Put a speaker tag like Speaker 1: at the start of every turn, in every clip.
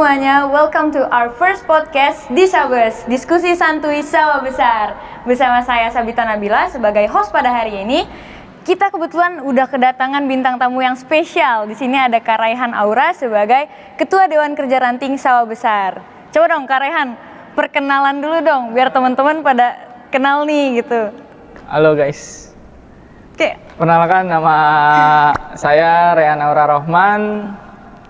Speaker 1: semuanya, welcome to our first podcast Disabers, diskusi santuy sawah besar. Bersama saya Sabita Nabila sebagai host pada hari ini. Kita kebetulan udah kedatangan bintang tamu yang spesial. Di sini ada Kak Raihan Aura sebagai Ketua Dewan Kerja Ranting Sawah Besar. Coba dong Kak Raihan, perkenalan dulu dong biar teman-teman pada kenal nih gitu.
Speaker 2: Halo guys.
Speaker 1: Oke.
Speaker 2: Perkenalkan, nama saya Raihan Aura Rohman.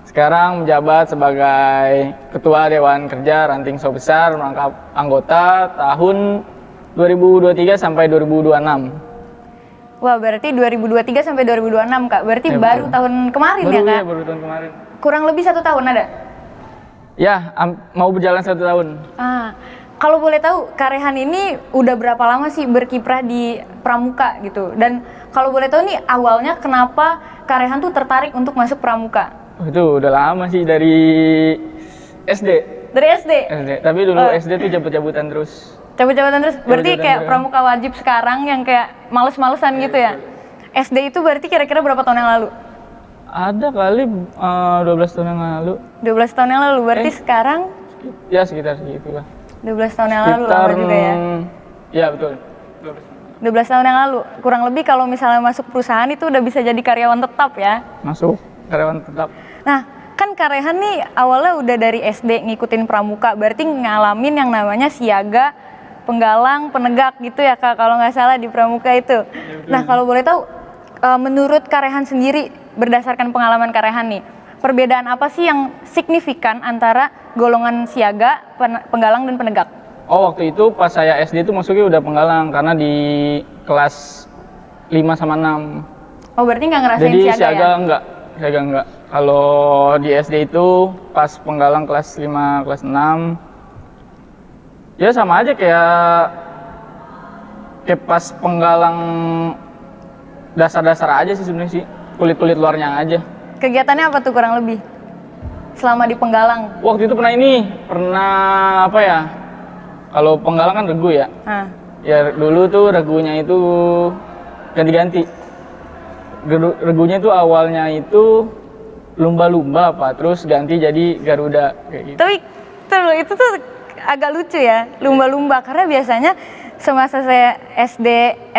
Speaker 2: Sekarang menjabat sebagai Ketua Dewan Kerja Ranting Sawah Besar, merangkap anggota tahun 2023 sampai 2026.
Speaker 1: Wah, berarti 2023 sampai 2026 Kak. Berarti
Speaker 2: Ya,
Speaker 1: baru
Speaker 2: betul.
Speaker 1: tahun kemarin ya Kak?
Speaker 2: Ya, baru tahun kemarin.
Speaker 1: Kurang lebih 1 tahun ada?
Speaker 2: Ya, mau berjalan 1 tahun.
Speaker 1: Kalau boleh tahu, Kak Raihan ini udah berapa lama sih berkiprah di Pramuka gitu? Dan kalau boleh tahu nih, awalnya kenapa Kak Raihan tuh tertarik untuk masuk Pramuka?
Speaker 2: Itu udah lama sih, dari SD.
Speaker 1: Dari SD?
Speaker 2: SD. Tapi dulu SD tuh cabut-cabutan terus.
Speaker 1: Cabut-cabutan terus? Berarti
Speaker 2: Cabut-cabutan
Speaker 1: kayak
Speaker 2: terus.
Speaker 1: Pramuka wajib sekarang yang kayak males-malesan gitu ya? SD itu berarti kira-kira berapa tahun yang lalu?
Speaker 2: Ada kali 12 tahun yang lalu.
Speaker 1: 12 tahun yang lalu, berarti sekarang?
Speaker 2: Ya sekitar segitu lah.
Speaker 1: 12 tahun yang lalu lama juga ya?
Speaker 2: Ya betul.
Speaker 1: 12 tahun yang lalu, kurang lebih kalau misalnya masuk perusahaan itu udah bisa jadi karyawan tetap ya?
Speaker 2: Masuk karyawan tetap.
Speaker 1: Nah, kan Kak Raihan nih awalnya udah dari SD ngikutin Pramuka, berarti ngalamin yang namanya siaga, penggalang, penegak gitu ya Kak, kalau nggak salah di Pramuka itu. Nah, kalau boleh tahu, menurut Kak Raihan sendiri, berdasarkan pengalaman Kak Raihan nih, perbedaan apa sih yang signifikan antara golongan siaga, penggalang, dan penegak?
Speaker 2: Oh, waktu itu pas saya SD itu masuknya udah penggalang, karena di kelas 5 sama 6.
Speaker 1: Oh, berarti nggak ngerasain
Speaker 2: Jadi
Speaker 1: siaga
Speaker 2: siaga
Speaker 1: ya?
Speaker 2: enggak. Kalau di SD itu pas penggalang kelas 5, kelas 6, ya sama aja kayak pas penggalang dasar-dasar aja sih sebenarnya sih, kulit-kulit luarnya aja.
Speaker 1: Kegiatannya apa tuh kurang lebih selama di penggalang?
Speaker 2: Waktu itu pernah apa ya? Kalau penggalang kan regu ya. Ya dulu tuh regunya itu ganti-ganti. Regunya tuh awalnya itu lumba-lumba apa, terus ganti jadi Garuda kayak gitu.
Speaker 1: Tapi itu tuh agak lucu ya, lumba-lumba, karena biasanya semasa saya SD,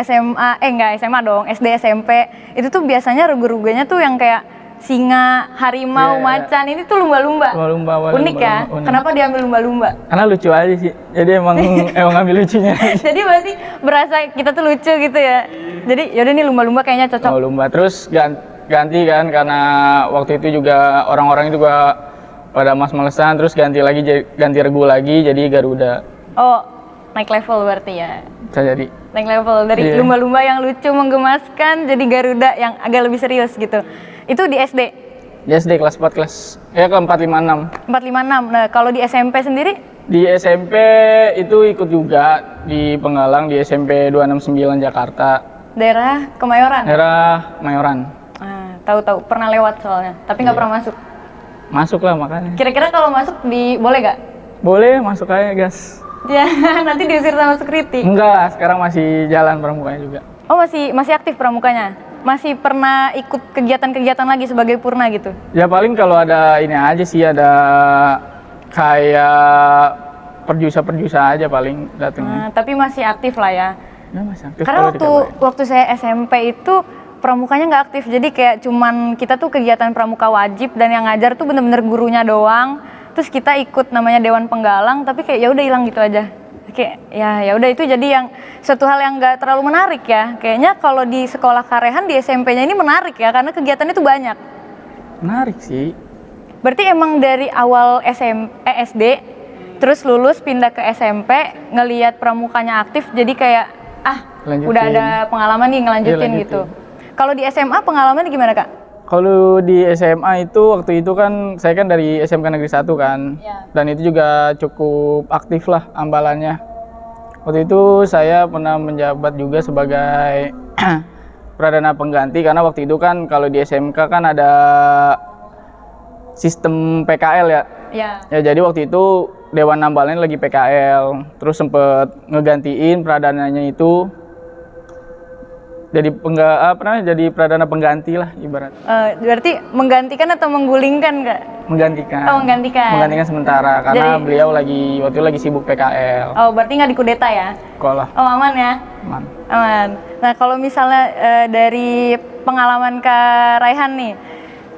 Speaker 1: SMA, enggak SMA dong, SD, SMP, itu tuh biasanya regu-regunya tuh yang kayak singa, harimau, macan, ini tuh lumba-lumba. Unik ya?
Speaker 2: Unik.
Speaker 1: Kenapa diambil lumba-lumba?
Speaker 2: Karena lucu aja sih, jadi emang ambil lucunya.
Speaker 1: Jadi berarti berasa kita tuh lucu gitu ya? Jadi yaudah nih lumba-lumba kayaknya cocok.
Speaker 2: Oh, lumba, terus ganti kan, karena waktu itu juga orang-orang juga pada males-malesan, terus ganti regu lagi jadi Garuda.
Speaker 1: Oh, naik level berarti ya?
Speaker 2: Bisa jadi.
Speaker 1: Naik level dari lumba-lumba yang lucu menggemaskan jadi Garuda yang agak lebih serius gitu. Itu di SD?
Speaker 2: Di SD kelas 4, kelas 4, 5, 6.
Speaker 1: 4, 5, 6. Nah, kalau di SMP sendiri?
Speaker 2: Di SMP itu ikut juga di penggalang di SMP 269 Jakarta.
Speaker 1: Daerah Kemayoran?
Speaker 2: Daerah Mayoran.
Speaker 1: Tahu-tahu, pernah lewat soalnya, tapi nggak pernah masuk.
Speaker 2: Masuk lah makanya.
Speaker 1: Kira-kira kalau masuk boleh nggak?
Speaker 2: Boleh, masuk aja gas.
Speaker 1: Ya, nanti diusir sama security.
Speaker 2: Enggak, sekarang masih jalan pramukanya juga.
Speaker 1: Oh, masih aktif pramukanya? Masih pernah ikut kegiatan-kegiatan lagi sebagai purna gitu?
Speaker 2: Ya paling kalau ada ini aja sih, ada kayak perjusa aja paling datangnya.
Speaker 1: Tapi masih aktif lah ya?
Speaker 2: Ya masih aktif.
Speaker 1: Karena waktu saya SMP itu pramukanya nggak aktif, jadi kayak cuman kita tuh kegiatan pramuka wajib dan yang ngajar tuh bener-bener gurunya doang. Terus kita ikut namanya Dewan Penggalang, tapi kayak ya udah hilang gitu aja. Kayak ya udah, itu jadi yang suatu hal yang nggak terlalu menarik ya. Kayaknya kalau di sekolah Kak Raihan di SMP-nya ini menarik ya, karena kegiatannya itu banyak.
Speaker 2: Menarik sih.
Speaker 1: Berarti emang dari awal SD, terus lulus pindah ke SMP, ngelihat pramukanya aktif, jadi kayak
Speaker 2: Lanjutin.
Speaker 1: udah ada pengalaman nih ngelanjutin gitu. Kalau di SMA pengalamannya gimana Kak?
Speaker 2: Kalau di SMA itu waktu itu kan saya kan dari SMK Negeri 1 kan.
Speaker 1: Ya.
Speaker 2: Dan itu juga cukup aktif lah ambalannya. Waktu itu saya pernah menjabat juga sebagai pradana pengganti, karena waktu itu kan kalau di SMK kan ada sistem PKL ya. Ya jadi waktu itu Dewan Ambalannya lagi PKL, terus sempet ngegantiin pradananya itu jadi perdana pengganti lah ibarat.
Speaker 1: Berarti menggantikan atau menggulingkan Kak?
Speaker 2: Menggantikan.
Speaker 1: Oh, menggantikan
Speaker 2: Sementara karena beliau waktu itu lagi sibuk PKL.
Speaker 1: Oh, berarti nggak dikudeta ya?
Speaker 2: Sekolah.
Speaker 1: Oh, aman ya? Aman. Nah, kalau misalnya dari pengalaman Kak Raihan nih,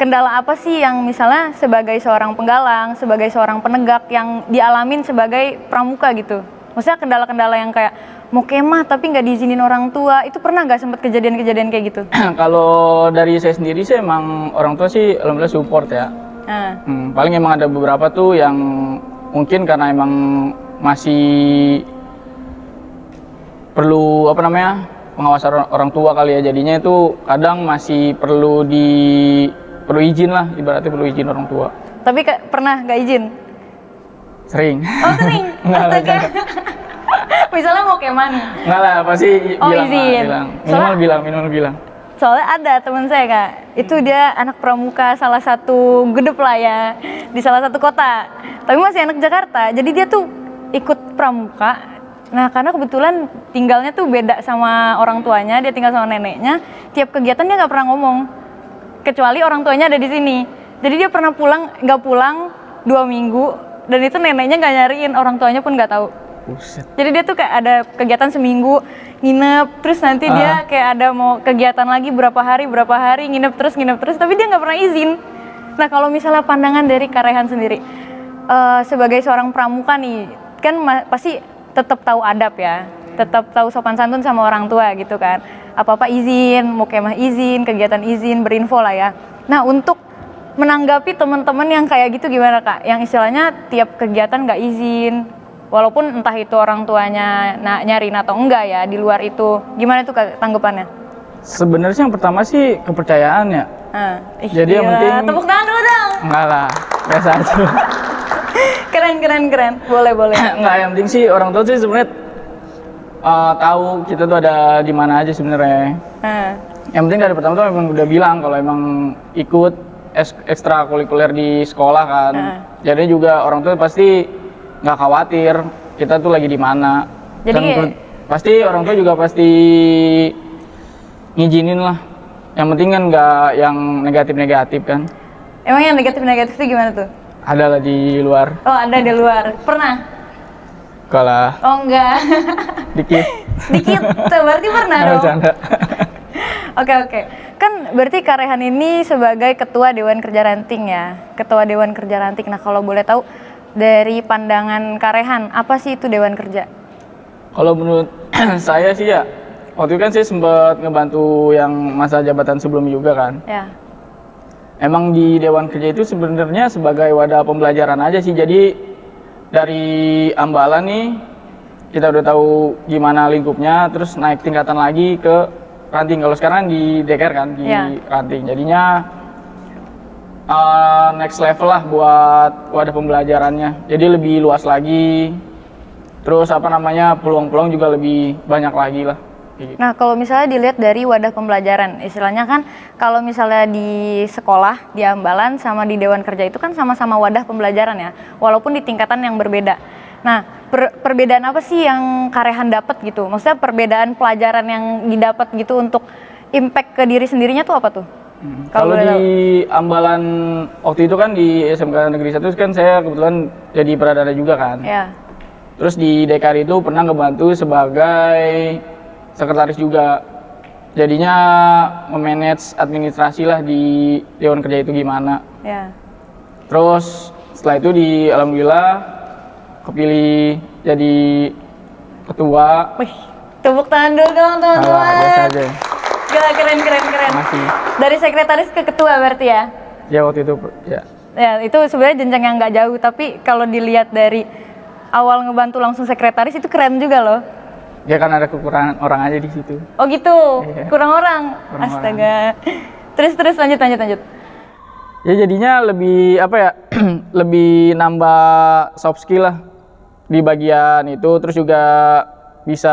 Speaker 1: kendala apa sih yang misalnya sebagai seorang penggalang, sebagai seorang penegak yang dialamin sebagai pramuka gitu? Maksudnya kendala-kendala yang kayak mau kemah tapi nggak diizinin orang tua, itu pernah nggak sempat kejadian-kejadian kayak gitu?
Speaker 2: Kalau dari saya sendiri sih emang orang tua sih alhamdulillah support ya. Paling emang ada beberapa tuh yang mungkin karena emang masih perlu pengawasan orang tua kali ya, jadinya itu kadang masih perlu izin lah, ibaratnya perlu izin orang tua.
Speaker 1: Tapi pernah nggak izin?
Speaker 2: Sering.
Speaker 1: Oh, sering? Astaga. Misalnya mau kemah nih?
Speaker 2: Enggak lah, pasti
Speaker 1: izin.
Speaker 2: Minimal bilang.
Speaker 1: Soalnya ada teman saya Kak, itu dia anak pramuka salah satu gedep lah ya, di salah satu kota. Tapi masih anak Jakarta, jadi dia tuh ikut pramuka. Nah, karena kebetulan tinggalnya tuh beda sama orang tuanya, dia tinggal sama neneknya. Tiap kegiatan dia nggak pernah ngomong, kecuali orang tuanya ada di sini. Jadi dia pernah nggak pulang 2 minggu, dan itu neneknya nggak nyariin, orang tuanya pun nggak tahu.
Speaker 2: Buset.
Speaker 1: Jadi dia tuh kayak ada kegiatan seminggu, nginep, terus nanti dia kayak ada mau kegiatan lagi berapa hari, nginep terus, tapi dia nggak pernah izin. Nah, kalau misalnya pandangan dari Kak Raihan sendiri, sebagai seorang pramuka nih, kan pasti tetap tahu adab ya, tetap tahu sopan santun sama orang tua gitu kan. Apa-apa izin, mau kemah izin, kegiatan izin, berinfo lah ya. Nah, untuk menanggapi teman-teman yang kayak gitu gimana Kak? Yang istilahnya tiap kegiatan nggak izin, walaupun entah itu orang tuanya nyariin atau enggak ya, di luar itu. Gimana tuh Kak tanggapannya?
Speaker 2: Sebenarnya yang pertama sih kepercayaan ya. Jadi yang penting...
Speaker 1: Tepuk tangan dulu dong!
Speaker 2: Enggak lah, biasa aja.
Speaker 1: Keren. Boleh.
Speaker 2: Enggak, yang penting sih orang tua sih sebenarnya tahu kita tuh ada di mana aja sebenarnya. Yang penting dari pertama tuh memang udah bilang kalau emang ikut ekstrakurikuler di sekolah kan. Jadi juga orang tua pasti nggak khawatir kita tuh lagi di mana. Jadi pasti orang tua juga pasti ngizinin lah. Yang penting kan nggak yang negatif kan.
Speaker 1: Emang yang negatif itu gimana tuh?
Speaker 2: Ada lah di luar.
Speaker 1: Oh, ada di luar. Pernah?
Speaker 2: Kalah.
Speaker 1: Oh, enggak.
Speaker 2: Dikit.
Speaker 1: Berarti pernah dong.
Speaker 2: Bercanda.
Speaker 1: Oke. Kan berarti Kak Raihan ini sebagai Ketua Dewan Kerja Ranting ya. Ketua Dewan Kerja Ranting. Nah, kalau boleh tahu dari pandangan Kak Raihan, apa sih itu Dewan Kerja? Kalau
Speaker 2: menurut saya sih ya, waktu itu kan saya sempat ngebantu yang masa jabatan sebelum juga kan.
Speaker 1: Ya.
Speaker 2: Emang di Dewan Kerja itu sebenarnya sebagai wadah pembelajaran aja sih. Jadi dari Ambalan nih, kita udah tahu gimana lingkupnya, terus naik tingkatan lagi ke Ranting. Kalau sekarang di DKR kan, di Ranting. Jadinya next level lah buat wadah pembelajarannya. Jadi lebih luas lagi. Terus peluang-peluang juga lebih banyak lagi lah.
Speaker 1: Nah, kalau misalnya dilihat dari wadah pembelajaran, istilahnya kan kalau misalnya di sekolah, di Ambalan sama di Dewan Kerja itu kan sama-sama wadah pembelajaran ya, walaupun di tingkatan yang berbeda. Nah, perbedaan apa sih yang Kak Raihan dapat gitu? Maksudnya perbedaan pelajaran yang didapat gitu untuk impact ke diri sendirinya tuh apa tuh?
Speaker 2: Kalau di Ambalan waktu itu kan di SMK Negeri 1 kan saya kebetulan jadi perdana juga kan.
Speaker 1: Ya.
Speaker 2: Terus di DKR itu pernah ngebantu sebagai sekretaris juga. Jadinya memanage administrasi lah di Dewan Kerja itu gimana.
Speaker 1: Ya.
Speaker 2: Terus setelah itu alhamdulillah kepilih jadi ketua.
Speaker 1: Wih, tepuk tangan dulu dong teman-teman.
Speaker 2: Biasa aja.
Speaker 1: Gila, keren.
Speaker 2: Masih.
Speaker 1: Dari sekretaris ke ketua berarti ya?
Speaker 2: Ya waktu itu ya.
Speaker 1: Ya, itu sebenarnya jenjang yang nggak jauh, tapi kalau dilihat dari awal ngebantu langsung sekretaris itu keren juga loh.
Speaker 2: Ya kan ada kekurangan orang aja di situ.
Speaker 1: Oh gitu,
Speaker 2: iya.
Speaker 1: Kurang orang. Astaga. Terus lanjut.
Speaker 2: Ya jadinya lebih lebih nambah soft skill lah di bagian itu, terus juga bisa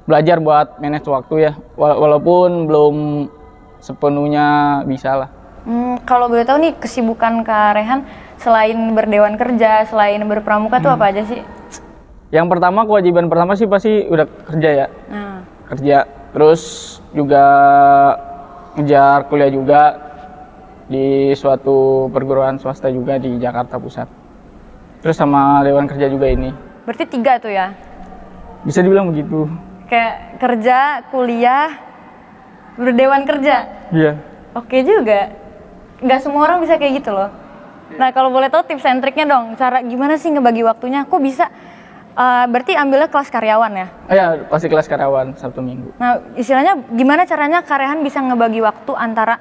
Speaker 2: belajar buat manage waktu ya, walaupun belum sepenuhnya bisa lah.
Speaker 1: Kalau boleh tahu nih kesibukan Kak Raihan selain berdewan kerja, selain berpramuka tuh apa aja sih?
Speaker 2: Yang pertama, kewajiban pertama sih pasti udah kerja ya. Kerja. Terus juga ngejar kuliah juga di suatu perguruan swasta juga di Jakarta Pusat. Terus sama Dewan Kerja juga ini.
Speaker 1: Berarti 3 tuh ya?
Speaker 2: Bisa dibilang begitu.
Speaker 1: Kayak kerja, kuliah, berdewan kerja?
Speaker 2: Iya.
Speaker 1: Oke juga. Nggak semua orang bisa kayak gitu loh. Nah kalau boleh tahu tips and triknya dong, cara gimana sih ngebagi waktunya? Kok bisa, berarti ambilnya kelas karyawan ya?
Speaker 2: Iya, pasti kelas karyawan Sabtu Minggu.
Speaker 1: Nah istilahnya gimana caranya karyawan bisa ngebagi waktu antara,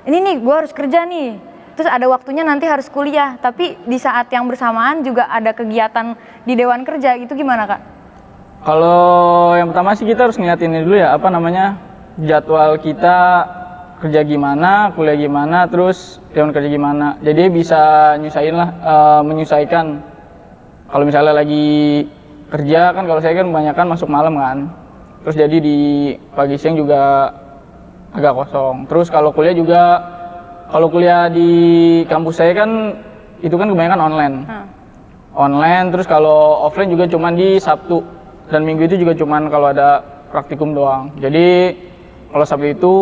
Speaker 1: ini nih gue harus kerja nih, terus ada waktunya nanti harus kuliah, tapi di saat yang bersamaan juga ada kegiatan di Dewan Kerja, itu gimana Kak?
Speaker 2: Kalau yang pertama sih kita harus ngeliatin ini dulu ya, jadwal kita kerja gimana, kuliah gimana, terus Dewan Kerja gimana. Jadi bisa menyesuaikan. Kalau misalnya lagi kerja kan, kalau saya kan kebanyakan masuk malam kan, terus jadi di pagi siang juga agak kosong. Terus kalau kuliah di kampus saya kan itu kan kebanyakan online, terus kalau offline juga cuman di Sabtu dan Minggu itu juga cuman kalau ada praktikum doang. Jadi kalau Sabtu itu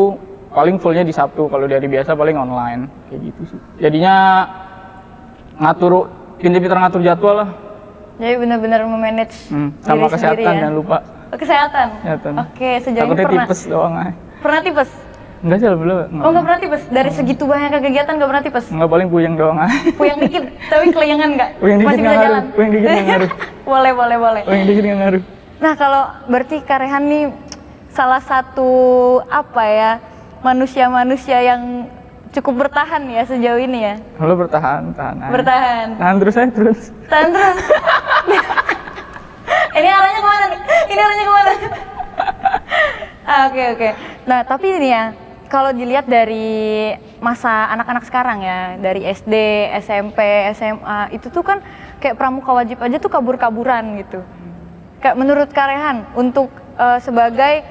Speaker 2: paling fullnya di Sabtu, kalau di hari biasa paling online kayak gitu sih. Jadinya pintar-pintar ngatur jadwal lah. Jadi
Speaker 1: benar-benar memanage
Speaker 2: sama
Speaker 1: diri
Speaker 2: kesehatan
Speaker 1: sendiri, ya?
Speaker 2: jangan lupa.
Speaker 1: Kesehatan. Oke, sejauh ini
Speaker 2: Takutnya tipes doang aja.
Speaker 1: Pernah tipes?
Speaker 2: Enggak sih, belum.
Speaker 1: Oh, nggak pernah tipes? Dari segitu banyak kegiatan nggak pernah tipes?
Speaker 2: Enggak, paling puyeng doang aja.
Speaker 1: Puyeng dikit, tapi kelayangan nggak?
Speaker 2: Puyeng dikit
Speaker 1: Masih bisa jalan?
Speaker 2: Puyeng dikit nggak ngaruh.
Speaker 1: Boleh.
Speaker 2: Puyeng dikit nggak ngaruh.
Speaker 1: Nah, kalau berarti Kak Rehan nih salah satu manusia-manusia yang cukup bertahan ya sejauh ini ya?
Speaker 2: Lo bertahan.
Speaker 1: Bertahan.
Speaker 2: Tahan terus.
Speaker 1: Tahan terus. Ini arahnya kemana nih? Oke. Nah, tapi ini ya, kalau dilihat dari masa anak-anak sekarang ya, dari SD, SMP, SMA, itu tuh kan kayak pramuka wajib aja tuh kabur-kaburan gitu. Kayak menurut Kak Rehan, untuk sebagai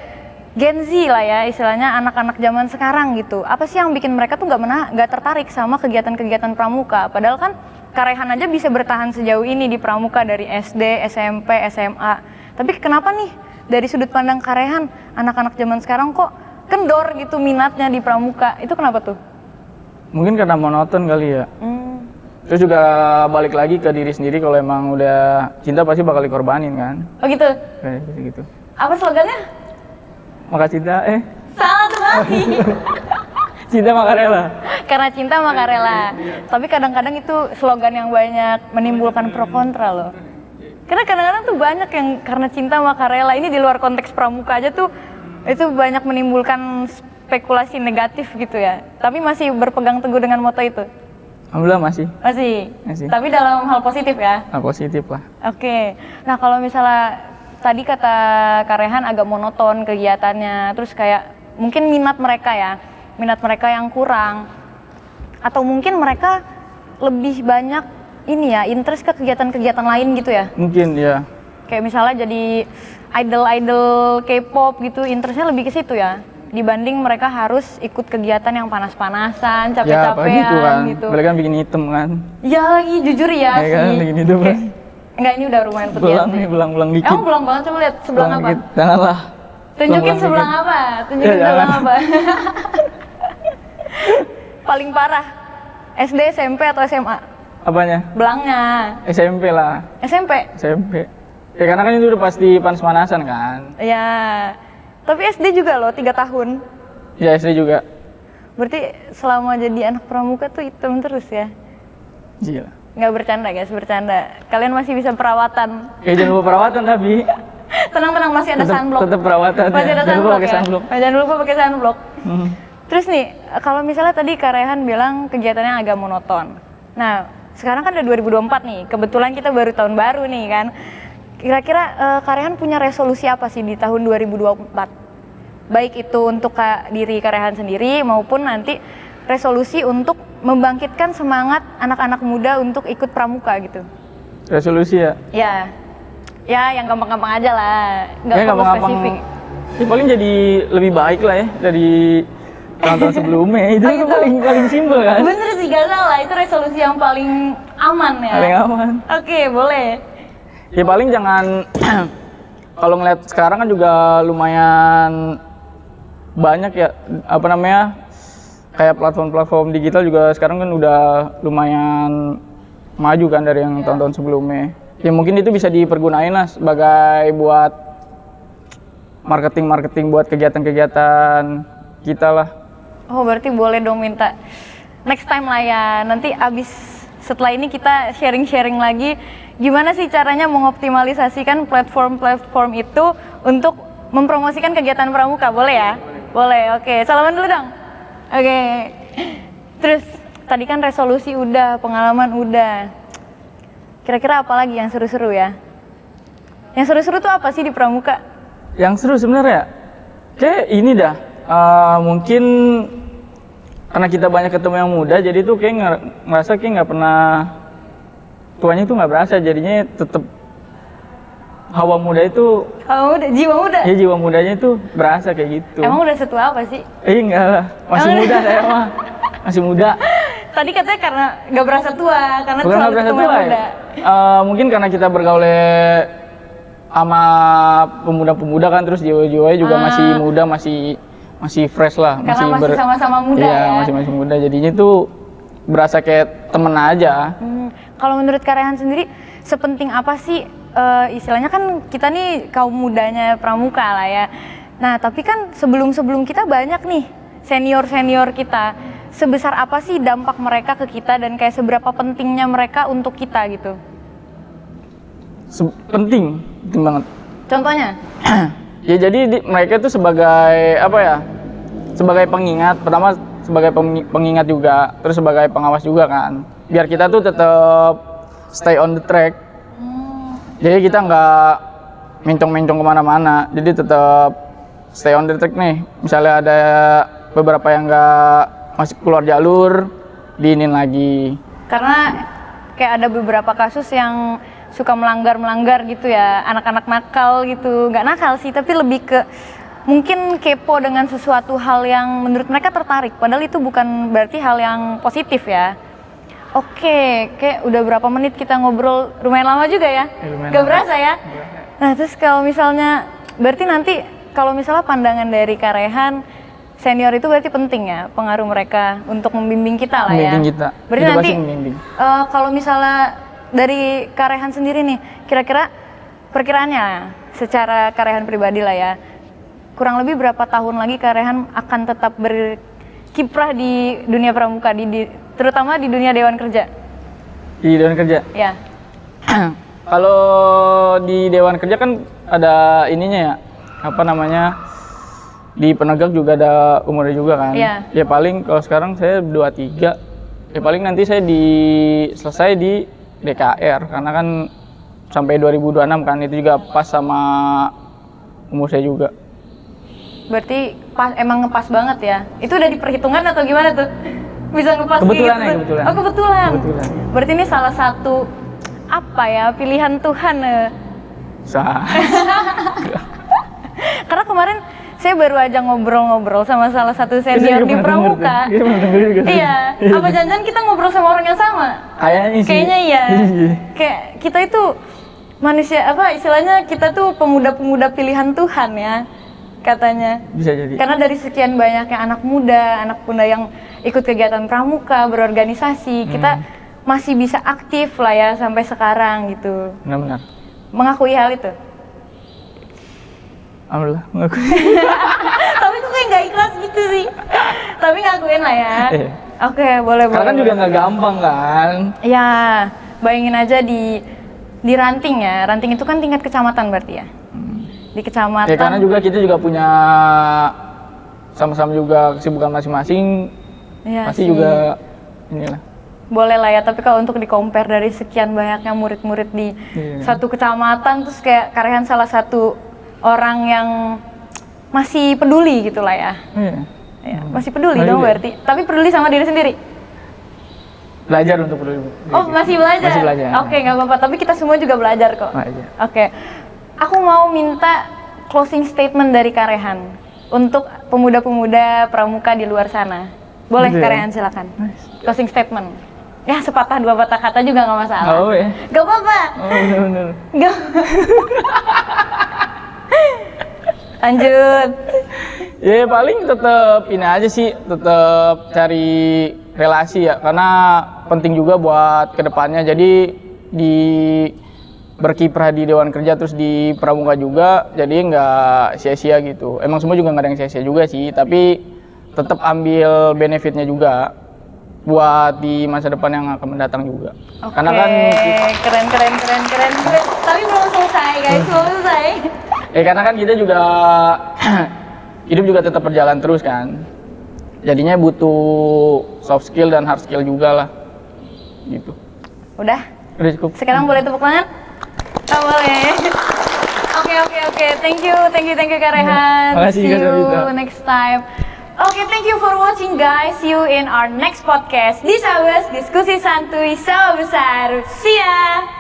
Speaker 1: Gen Z lah ya, istilahnya anak-anak zaman sekarang gitu, apa sih yang bikin mereka tuh nggak tertarik sama kegiatan-kegiatan pramuka? Padahal kan Kak Rehan aja bisa bertahan sejauh ini di pramuka dari SD, SMP, SMA. Tapi kenapa nih dari sudut pandang Kak Rehan, anak-anak zaman sekarang kok kendor gitu minatnya di pramuka? Itu kenapa tuh? Mungkin
Speaker 2: karena monoton kali ya. Terus juga balik lagi ke diri sendiri, kalau emang udah cinta pasti bakal dikorbanin kan.
Speaker 1: Oh gitu?
Speaker 2: Kayak gitu. Apa
Speaker 1: slogannya?
Speaker 2: Maka cinta,
Speaker 1: salah tuh lagi.
Speaker 2: Cinta maka rela.
Speaker 1: Karena cinta maka rela. Tapi kadang-kadang itu slogan yang banyak menimbulkan pro kontra loh. Karena kadang-kadang tuh banyak yang karena cinta maka rela, ini di luar konteks pramuka aja tuh itu banyak menimbulkan spekulasi negatif gitu ya. Tapi masih berpegang teguh dengan moto itu?
Speaker 2: Alhamdulillah masih.
Speaker 1: Tapi dalam hal positif ya?
Speaker 2: Hal positif lah.
Speaker 1: Oke. Nah kalau misalnya tadi kata Kak Rehan agak monoton kegiatannya, terus kayak mungkin minat mereka yang kurang, atau mungkin mereka lebih banyak interest ke kegiatan-kegiatan lain gitu ya?
Speaker 2: Mungkin ya.
Speaker 1: Kayak misalnya jadi idol K-pop gitu, interestnya lebih ke situ ya? Dibanding mereka harus ikut kegiatan yang panas-panasan, capek-capean
Speaker 2: gitu kan.
Speaker 1: gitu.
Speaker 2: Mereka kan bikin hitam kan.
Speaker 1: Ya lagi, jujur ya sih.
Speaker 2: Kan, bikin hitam kan.
Speaker 1: Enggak, ini udah lumayan putih.
Speaker 2: Belang dikit.
Speaker 1: Emang belang banget, coba lihat sebelah apa?
Speaker 2: Janganlah.
Speaker 1: Tunjukin sebelah apa? Apa? Paling parah, SD, SMP atau SMA?
Speaker 2: Apanya?
Speaker 1: Belangnya.
Speaker 2: SMP lah.
Speaker 1: SMP?
Speaker 2: Ya karena kan itu udah pasti panas-panasan kan.
Speaker 1: Ya, tapi SD juga loh, 3 tahun.
Speaker 2: Ya SD juga.
Speaker 1: Berarti selama jadi anak pramuka tuh hitam terus ya?
Speaker 2: Gila.
Speaker 1: Nggak bercanda guys, bercanda. Kalian masih bisa perawatan.
Speaker 2: Jangan lupa perawatan tapi.
Speaker 1: Tenang, masih ada sunblock.
Speaker 2: Tetap perawatan.
Speaker 1: Masih ada sunblock ya? Jangan lupa pakai sunblock. Terus nih, kalau misalnya tadi Kak Rehan bilang kegiatannya agak monoton. Nah, sekarang kan udah 2024 nih, kebetulan kita baru tahun baru nih kan. Kira-kira Kak Rehan punya resolusi apa sih di tahun 2024? Baik itu untuk diri Kak Rehan sendiri maupun nanti resolusi untuk membangkitkan semangat anak-anak muda untuk ikut pramuka gitu.
Speaker 2: Resolusi ya?
Speaker 1: Ya yang gampang-gampang aja lah, nggak perlu spesifik.
Speaker 2: Ya paling jadi lebih baik lah ya dari tahun-tahun sebelumnya. Itu paling simpel kan?
Speaker 1: Bener sih, gak salah, itu resolusi yang paling aman ya?
Speaker 2: Paling aman.
Speaker 1: Oke, boleh.
Speaker 2: Ya paling jangan, kalau ngeliat sekarang kan juga lumayan banyak ya kayak platform-platform digital juga sekarang kan udah lumayan maju kan dari yang tahun-tahun sebelumnya. Ya mungkin itu bisa dipergunain lah sebagai buat marketing buat kegiatan-kegiatan kita lah.
Speaker 1: Oh, berarti boleh dong minta next time lah ya. Nanti abis setelah ini kita sharing-sharing lagi gimana sih caranya mengoptimalisasikan platform-platform itu untuk mempromosikan kegiatan pramuka. Boleh ya? Boleh. Oke, salaman dulu dong. Oke. Terus tadi kan resolusi udah, pengalaman udah. Kira-kira apa lagi yang seru-seru ya? Yang seru-seru tuh apa sih di pramuka?
Speaker 2: Yang seru sebenarnya kayak ini dah. Mungkin karena kita banyak ketemu yang muda, jadi tuh kayak ngerasa kayak nggak pernah tuanya tuh nggak berasa, jadinya tetap hawa muda itu. Hawa muda, jiwa muda. Iya, jiwa mudanya itu berasa kayak gitu.
Speaker 1: Emang udah setua apa sih?
Speaker 2: Enggak lah, masih muda saya mah, masih muda.
Speaker 1: Tadi katanya karena nggak berasa tua, karena
Speaker 2: bukan nggak berasa tua ya. Mungkin karena kita bergaul sama pemuda-pemuda kan, terus jiwa-jiwanya juga masih muda, masih fresh lah.
Speaker 1: Karena masih sama-sama muda ya.
Speaker 2: Iya, masih muda. Jadinya tuh berasa kayak temen aja.
Speaker 1: Kalau menurut Kak Rehan sendiri, sepenting apa sih istilahnya kan kita nih kaum mudanya pramuka lah ya. Nah, tapi kan sebelum kita banyak nih senior-senior kita. Sebesar apa sih dampak mereka ke kita dan kayak seberapa pentingnya mereka untuk kita gitu?
Speaker 2: Penting banget.
Speaker 1: Contohnya?
Speaker 2: Ya jadi mereka itu sebagai apa ya? Sebagai pengingat, pertama sebagai pengingat juga, terus sebagai pengawas juga kan. Biar kita tuh tetap stay on the track. Jadi kita nggak mencong-mencong kemana-mana. Jadi tetap stay on the track nih. Misalnya ada beberapa yang nggak masih keluar jalur, diinin lagi.
Speaker 1: Karena kayak ada beberapa kasus yang suka melanggar gitu ya, anak-anak nakal gitu. Nggak nakal sih, tapi lebih ke mungkin kepo dengan sesuatu hal yang menurut mereka tertarik, padahal itu bukan berarti hal yang positif ya. Oke, kayak udah berapa menit kita ngobrol, lumayan lama juga ya? Gak berasa ya? Nah, terus kalau misalnya, berarti nanti kalau misalnya pandangan dari Kak Rehan, senior itu berarti penting ya, pengaruh mereka untuk membimbing kita lah ya?
Speaker 2: Membimbing kita,
Speaker 1: berarti
Speaker 2: itu
Speaker 1: nanti kalau misalnya dari Kak Rehan sendiri nih, kira-kira perkiraannya secara Kak Rehan pribadi lah ya, kurang lebih berapa tahun lagi Kak Rehan akan tetap berkiprah di dunia pramuka, terutama di dunia Dewan Kerja?
Speaker 2: Di Dewan Kerja?
Speaker 1: Ya.
Speaker 2: Kalau di Dewan Kerja kan ada ininya ya, apa namanya, di penegak juga ada umurnya juga kan?
Speaker 1: Iya.
Speaker 2: Ya paling kalau sekarang saya 23, ya paling nanti saya selesai di DKR, karena kan sampai 2026 kan, itu juga pas sama umur saya juga.
Speaker 1: Berarti emang ngepas banget ya? Itu udah diperhitungan atau gimana tuh? Bisa ngepas
Speaker 2: kebetulan
Speaker 1: gitu?
Speaker 2: Ya, kebetulan.
Speaker 1: Oh kebetulan? Berarti ini salah satu, apa ya, pilihan Tuhan ya? Karena kemarin saya baru aja ngobrol-ngobrol sama salah satu senior di pramuka. Iya, apa jangan kita ngobrol sama orang yang sama? Kayaknya iya. Kayak kita itu manusia, apa istilahnya, kita tuh pemuda-pemuda pilihan Tuhan ya, katanya.
Speaker 2: Bisa jadi.
Speaker 1: Karena dari sekian banyaknya anak muda yang ikut kegiatan pramuka, berorganisasi, kita masih bisa aktif lah ya sampai sekarang gitu.
Speaker 2: Benar-benar.
Speaker 1: Mengakui hal itu?
Speaker 2: Alhamdulillah, mengakui.
Speaker 1: Tapi kok kayak nggak ikhlas gitu sih. Tapi ngakuin lah ya. Oke, boleh.
Speaker 2: Karena kan juga nggak gampang kan.
Speaker 1: Ya, bayangin aja di ranting ya. Ranting itu kan tingkat kecamatan berarti ya. Di kecamatan.
Speaker 2: Ya karena juga kita juga punya sama-sama juga kesibukan masing-masing.
Speaker 1: Ya,
Speaker 2: pasti juga inilah.
Speaker 1: Boleh lah ya, tapi kalau untuk di-compare dari sekian banyaknya murid-murid di satu kecamatan, terus kayak Kak Rehan salah satu orang yang masih peduli gitu lah ya. Ya, masih peduli dong berarti. Tapi peduli sama diri sendiri.
Speaker 2: Belajar untuk peduli.
Speaker 1: Oh, masih belajar?
Speaker 2: Masih belajar.
Speaker 1: Oke, nggak apa-apa. Tapi kita semua juga belajar kok. Oke. Aku mau minta closing statement dari Kak Rehan untuk pemuda-pemuda pramuka di luar sana. Boleh Kak Rehan, silakan. Closing statement. Ya, sepatah dua patah kata juga nggak masalah.
Speaker 2: Oh ya?
Speaker 1: Gak apa-apa.
Speaker 2: Oh, bener-bener.
Speaker 1: Lanjut.
Speaker 2: Ya paling tetap ini aja sih, tetap cari relasi ya, karena penting juga buat kedepannya. Jadi di berkiprah di Dewan Kerja terus di Pramuka juga, jadi nggak sia-sia gitu. Emang semua juga nggak ada yang sia-sia juga sih, tapi tetap ambil benefitnya juga buat di masa depan yang akan mendatang juga.
Speaker 1: Oke,
Speaker 2: Karena kan
Speaker 1: keren. Tapi belum selesai guys, belum selesai.
Speaker 2: karena kan kita juga hidup juga tetap berjalan terus kan. Jadinya butuh soft skill dan hard skill juga lah. Gitu.
Speaker 1: Udah?
Speaker 2: Udah cukup.
Speaker 1: Sekarang boleh tepuk tangan? Oh, boleh. Oke. Thank you Kak Rehan.
Speaker 2: Makasih,
Speaker 1: See
Speaker 2: Kak
Speaker 1: you
Speaker 2: Sabita.
Speaker 1: next time. Oke, thank you for watching guys. See you in our next podcast. Disabes, diskusi santuy sama besar. See ya.